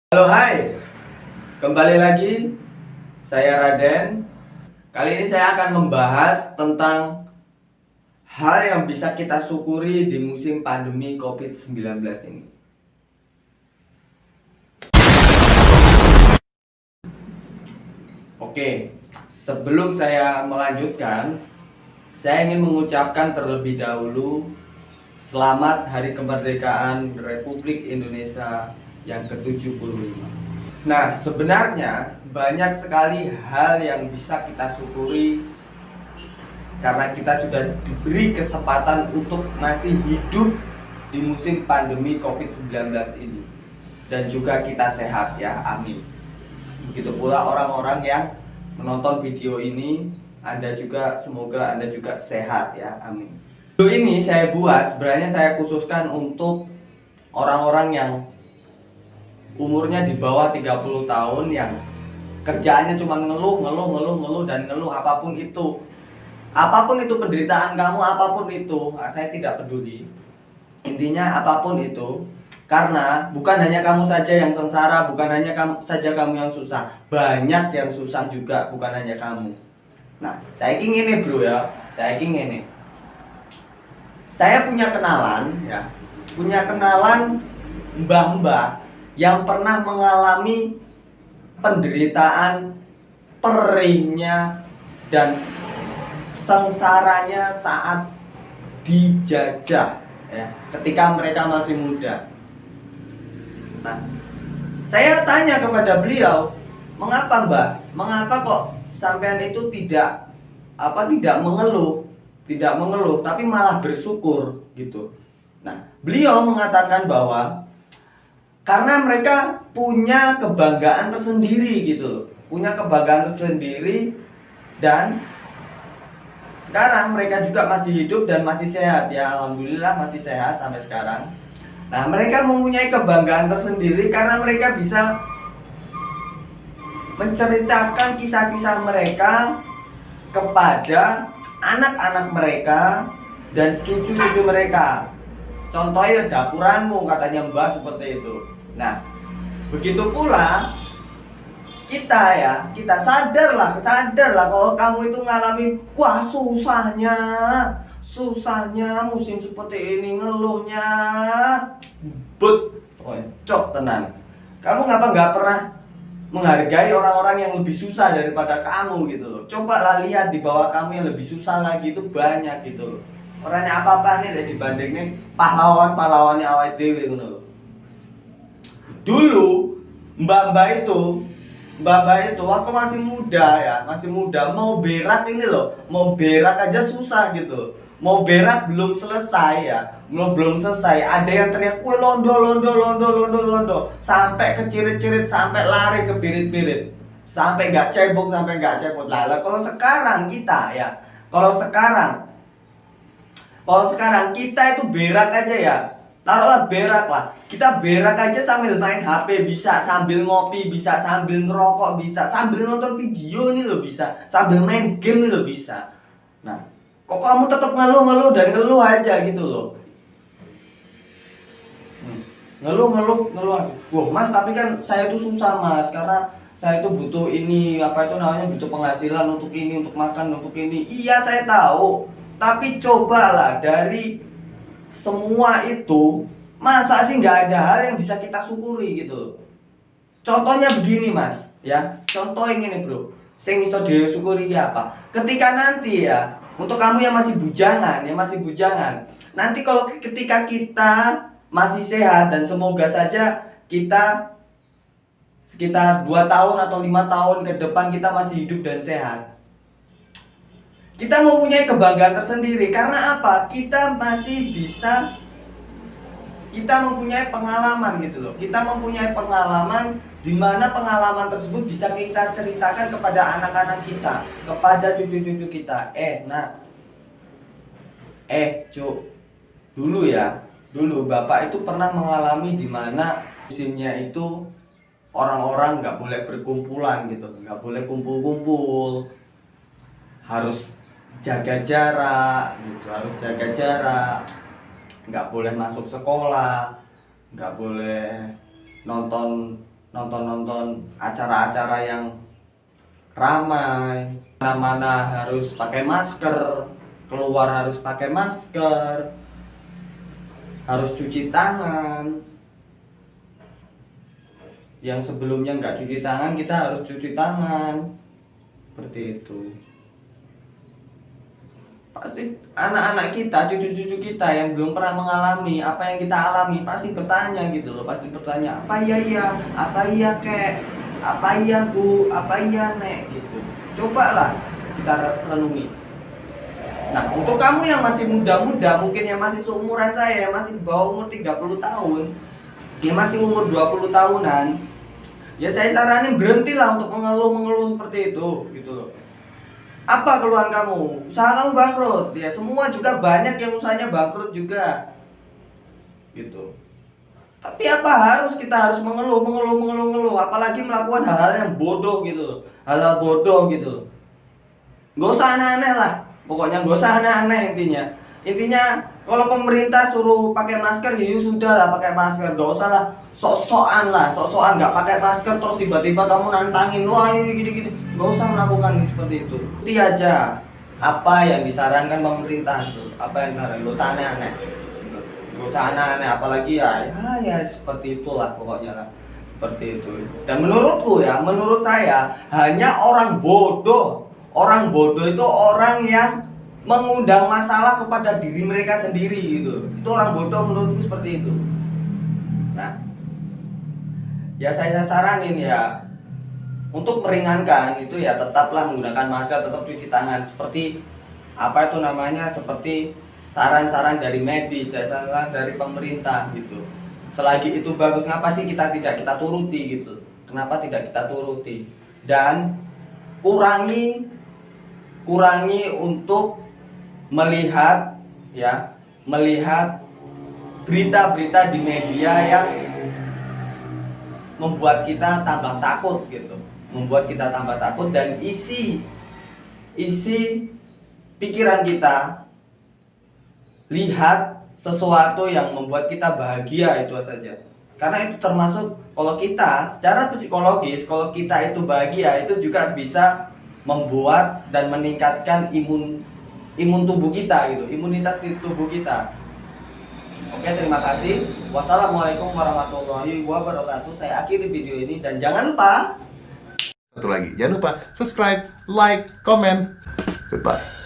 Halo, hai, kembali lagi saya Raden. Kali ini saya akan membahas tentang hal yang bisa kita syukuri di musim pandemi COVID-19 ini. Oke, sebelum saya melanjutkan, saya ingin mengucapkan terlebih dahulu selamat Hari Kemerdekaan Republik Indonesia yang ke-75. Nah, sebenarnya banyak sekali hal yang bisa kita syukuri karena kita sudah diberi kesempatan untuk masih hidup di musim pandemi COVID-19 ini. Dan juga kita sehat ya, amin. Begitu pula orang-orang yang menonton video ini, semoga Anda juga sehat ya, amin. Video ini saya buat, sebenarnya saya khususkan untuk orang-orang yang umurnya di bawah 30 tahun yang kerjaannya cuma ngeluh dan ngeluh apapun itu. Apapun itu penderitaan kamu, apapun itu, saya tidak peduli. Intinya apapun itu, karena bukan hanya kamu saja yang sengsara, bukan hanya kamu yang susah. Banyak yang susah juga, bukan hanya kamu. Nah, saya ingin ini bro ya, saya ingin ini. Saya punya kenalan ya, mbah-mbah yang pernah mengalami penderitaan perihnya dan sengsaranya saat dijajah ya, ketika mereka masih muda. Nah, saya tanya kepada beliau, mengapa Mbak? Mengapa kok sampean itu tidak mengeluh, tapi malah bersyukur gitu. Nah, beliau mengatakan bahwa karena mereka punya kebanggaan tersendiri gitu, punya kebanggaan tersendiri dan sekarang mereka juga masih hidup dan masih sehat ya, alhamdulillah masih sehat sampai sekarang. Nah, mereka mempunyai kebanggaan tersendiri karena mereka bisa menceritakan kisah-kisah mereka kepada anak-anak mereka dan cucu-cucu mereka. Contohnya dapuranmu, katanya Mbah seperti itu. Nah, begitu pula kita sadarlah kalau kamu itu ngalami wah susahnya musim seperti ini, ngeluhnya cok tenan. Kamu nggak pernah menghargai orang-orang yang lebih susah daripada kamu gitu loh. Cobalah lihat di bawah kamu yang lebih susah lagi itu banyak gitu loh. Orangnya apa-apa nih dibandingin pahlawannya awake dhewe ngono loh. Dulu mbak-mbak itu waktu masih muda mau berak ini loh, mau berak aja susah gitu. Mau berak belum selesai ya, belum selesai ada yang teriak kue londo sampai kecirit-cirit, sampai lari ke birit-birit, sampai nggak cebok lah. Kalau sekarang kita itu berak aja ya, taruhlah berak lah, kita berak aja sambil main HP bisa, sambil ngopi bisa, sambil ngerokok bisa, sambil nonton video ini lo bisa, sambil main game ini lo bisa. Nah, kok kamu tetap ngeluh aja gitu loh. Ngeluh. Wah mas, tapi kan saya itu susah mas, karena saya itu butuh ini, butuh penghasilan untuk ini, untuk makan, untuk ini. Iya saya tahu, tapi cobalah dari semua itu, masa sih nggak ada hal yang bisa kita syukuri gitu loh. Contohnya begini mas, ya. Contoh ini nih bro, sing iso disyukuri apa? Ketika nanti ya, untuk kamu yang masih bujangan, nanti kalau ketika kita masih sehat dan semoga saja kita sekitar 2 tahun atau 5 tahun ke depan kita masih hidup dan sehat, kita mempunyai kebanggaan tersendiri. Karena apa? Kita mempunyai pengalaman gitu loh. Kita mempunyai pengalaman di mana pengalaman tersebut bisa kita ceritakan kepada anak-anak kita, kepada cucu-cucu kita. Cuk, dulu bapak itu pernah mengalami di mana musimnya itu orang-orang nggak boleh berkumpulan gitu, nggak boleh kumpul-kumpul, harus jaga jarak gitu, nggak boleh masuk sekolah, nggak boleh nonton nonton acara-acara yang ramai, mana-mana harus pakai masker, keluar harus pakai masker, harus cuci tangan. Yang sebelumnya nggak cuci tangan, kita harus cuci tangan. Seperti itu. Pasti anak-anak kita, cucu-cucu kita yang belum pernah mengalami apa yang kita alami pasti bertanya gitu loh, pasti bertanya, apa iya, apa iya kek, apa iya bu, apa iya nek gitu. Cobalah kita renungi. Nah, untuk kamu yang masih muda-muda, mungkin yang masih seumuran saya, yang masih di bawah umur 30 tahun, yang masih umur 20 tahunan, ya saya saranin berhentilah untuk mengeluh-mengeluh seperti itu gitu loh. Apa keluhan kamu? Usaha kamu bangkrut. Ya semua juga banyak yang usahanya bangkrut juga. Gitu. Tapi apa kita harus mengeluh, apalagi melakukan hal-hal yang bodoh gitu. Hal-hal bodoh gitu. Gak usah aneh-aneh lah. Pokoknya gak usah aneh-aneh intinya. Intinya kalau pemerintah suruh pakai masker, ya sudah lah pakai masker. Gak usah lah sok-sokan nggak pakai masker terus tiba-tiba kamu nantangin, wah ini gini-gini. Gak usah melakukan seperti itu. Ikuti aja apa yang disarankan pemerintah itu, apa yang disarankan. Gak usah aneh-aneh. Gak usah aneh-aneh, apalagi ya seperti itulah pokoknya lah. Seperti itu. Dan menurutku ya, menurut saya hanya orang bodoh itu orang yang mengundang masalah kepada diri mereka sendiri gitu. Itu orang bodoh menurutku seperti itu. Nah, ya saya saranin ya untuk meringankan itu ya tetaplah menggunakan masker, tetap cuci tangan seperti apa itu namanya, seperti saran-saran dari medis, saran dari pemerintah gitu. Selagi itu bagus, ngapa sih kita tidak kita turuti gitu? Kenapa tidak kita turuti? Dan kurangi untuk melihat berita-berita di media yang membuat kita tambah takut gitu, dan isi pikiran kita lihat sesuatu yang membuat kita bahagia, itu saja. Karena itu termasuk, kalau kita secara psikologis, kalau kita itu bahagia, itu juga bisa membuat dan meningkatkan imun tubuh kita gitu, imunitas di tubuh kita. Oke, terima kasih. Wassalamualaikum warahmatullahi wabarakatuh. Saya akhiri video ini dan jangan lupa satu lagi, jangan lupa subscribe, like, comment. Goodbye.